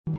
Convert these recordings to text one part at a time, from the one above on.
So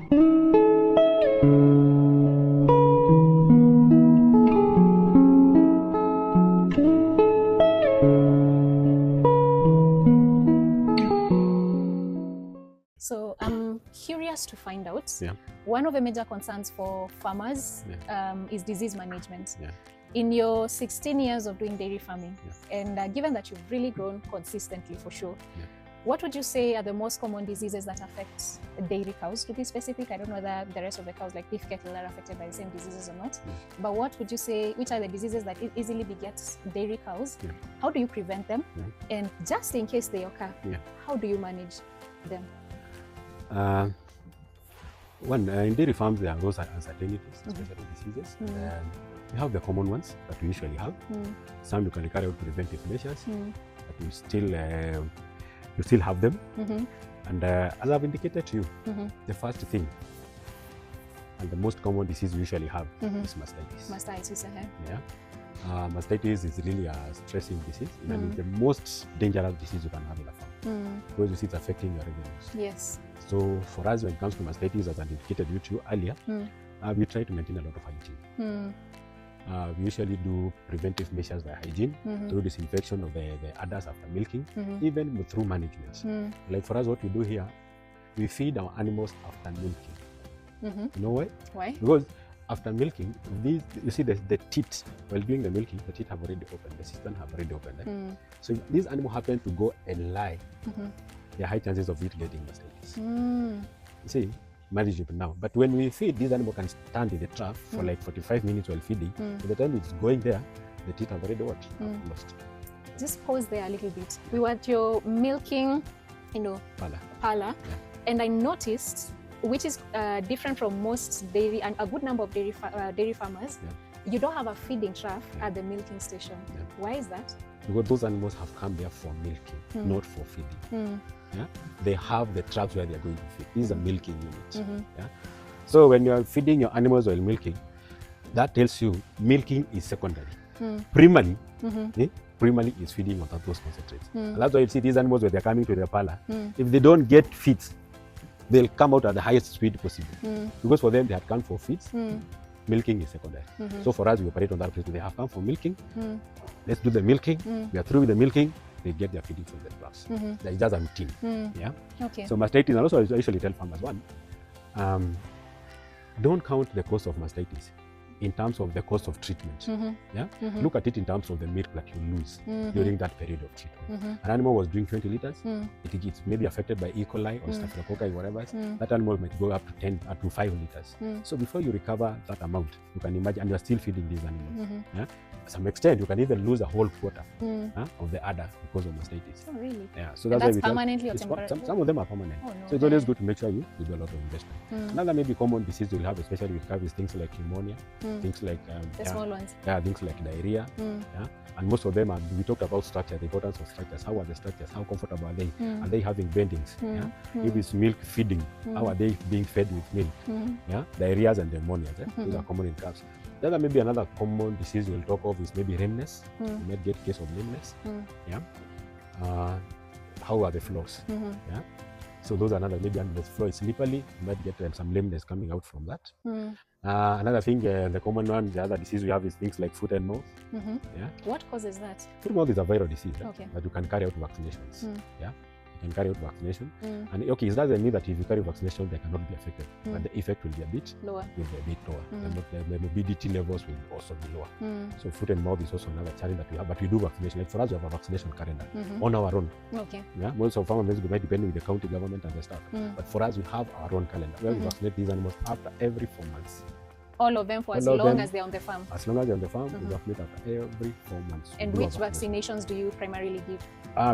I'm curious to find out, Yeah. one of the major concerns for farmers Yeah. is disease management. Yeah. In your 16 years of doing dairy farming, Yeah. and given that you've really grown consistently for sure, Yeah. what would you say are the most common diseases that affect dairy cows? To be specific, I don't know whether the rest of the cows like beef cattle are affected by the same diseases or not, but what would you say, which are the diseases that easily beget dairy cows? Yeah. How do you prevent them? Yeah. And just in case they occur, Yeah. how do you manage them? In dairy farms, there are those uncertainties, especially diseases. We have the common ones that we usually have. Some you can carry out preventive measures, but you still have them. And as I've indicated to you, the first thing and the most common disease we usually have is mastitis. Mastitis, Yeah. Mastitis is really a stressing disease, and it's the most dangerous disease you can have in a farm because you see it's affecting your revenues. Yes. So for us, when it comes to mastitis, as I indicated to you earlier, we try to maintain a lot of hygiene. We usually do preventive measures by hygiene through disinfection of the udders after milking, even through management. Like for us, what we do here, we feed our animals after milking. You know why? Why? Because after milking, you see the teat, while doing the milking, the teat have already opened, the cistern have already opened. So if these animals happen to go and lie, there are high chances of it getting mastitis. You see, manageable now. But when we feed, these animals can stand in the trough for like 45 minutes while feeding. By the time it's going there, the teeth have already lost. Just pause there a little bit. We were at your milking, parlor, and I noticed, which is different from most dairy and a good number of dairy farmers, you don't have a feeding trough at the milking station. Why is that? Because those animals have come there for milking, not for feeding. They have the troughs where they're going to feed. This is a milking unit. So when you're feeding your animals while milking, that tells you milking is secondary. Primarily, primarily is feeding on those concentrates. And that's why you see these animals when they're coming to the parlor, if they don't get feeds, they'll come out at the highest speed possible. Because for them, they had come for feeds. Milking is secondary. So for us, we operate on that principle. They have come for milking. Let's do the milking. We are through with the milking. They get their feeding from the troughs. That's just a routine. Okay. So mastitis, and also I usually tell farmers don't count the cost of mastitis in terms of the cost of treatment. Look at it in terms of the milk that you lose during that period of treatment. An animal was doing 20 liters, it gets maybe affected by E. coli or staphylococcus, whatever. That animal might go up to 5 liters. So before you recover that amount, you can imagine, and you're still feeding these animals. To some extent, you can even lose a whole quarter of the udder because of mastitis. Oh, really? Yeah. So that's permanently or temporary? Some of them are permanent. Oh, no. So it's always good to make sure you do a lot of investment. Another maybe common disease you'll have, especially with calves, is things like pneumonia, things like the small ones. Yeah, things like diarrhea. And most of them are, we talked about structure, the importance of structures. How are the structures? How comfortable are they? Are they having bendings? If it's milk feeding, how are they being fed with milk? Diarrheas and pneumonia. Those are common in calves. Then maybe another common disease we'll talk of is maybe lameness. You might get a case of lameness. How are the floors? So those are another, maybe the floor is slippery, you might get some lameness coming out from that. Another thing, the common one, the other disease we have is things like foot and mouth. What causes that? Foot and mouth is a viral disease that you can carry out vaccinations. You can carry out vaccination. And it doesn't mean that if you carry vaccination, they cannot be affected. But the effect will be a bit lower. The morbidity levels will also be lower. So foot and mouth is also another challenge that we have. But we do vaccination. Like for us, we have a vaccination calendar on our own. Most of farmers might depend on the county government and the staff. But for us, we have our own calendar where we vaccinate these animals after every 4 months. All of them for as long as they're on the farm? As long as they're on the farm, we vaccinate after every 4 months. And which vaccinations do you primarily give?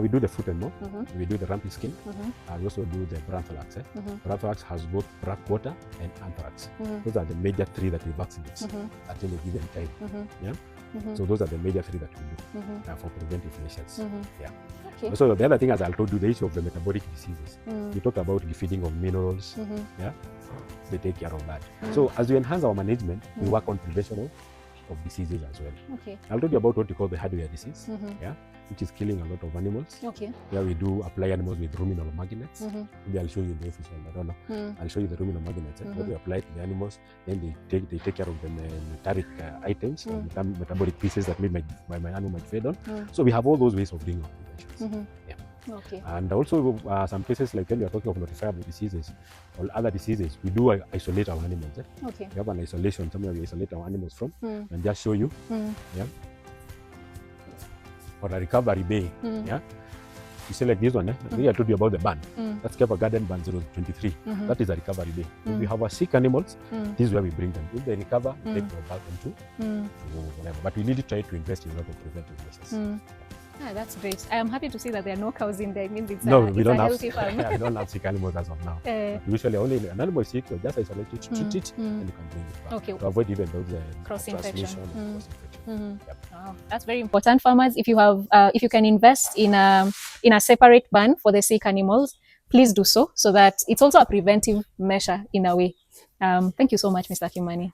We do the foot and mouth, we do the rumpy skin, we also do the branthorax. Branthorax has both black quarter and anthrax. Those are the major 3 that we vaccinate at any given time. So those are the major 3 that we do for preventive measures. Okay. So the other thing, as I told you, the issue of the metabolic diseases. We talked about the feeding of minerals. They take care of that. So as we enhance our management, we work on prevention of of diseases as well. Okay. I'll tell you about what we call the hardware disease, which is killing a lot of animals. Okay. Here we do apply animals with ruminal magnets. Maybe I'll show you the official, I don't know. I'll show you the ruminal magnets. What we apply to the animals, then they take care of the metallic items, metabolic pieces that my animal might feed on. So we have all those ways of doing our preventions. Okay. And also some cases like when we are talking of notifiable diseases or other diseases, we do isolate our animals. Okay. We have an isolation, somewhere we isolate our animals from, and just show you. For a recovery bay, you see like this one, I told you about the ban. That's Keva Garden Ban 023. That is a recovery bay. If we have sick animals, this is where we bring them. If they recover, take them back into whatever. But we really try to invest in a lot of preventive measures. That's great. I am happy to see that there are no cows in there. It means it's we don't healthy farm. we don't have sick animals as of now. Usually only an animal is sick, you just isolate it, treat it, and you can bring it back. Okay. To avoid even those cross-infection. Wow, that's very important. Farmers, if you can invest in a separate barn for the sick animals, please do so that it's also a preventive measure in a way. Thank you so much, Mr. Kimani.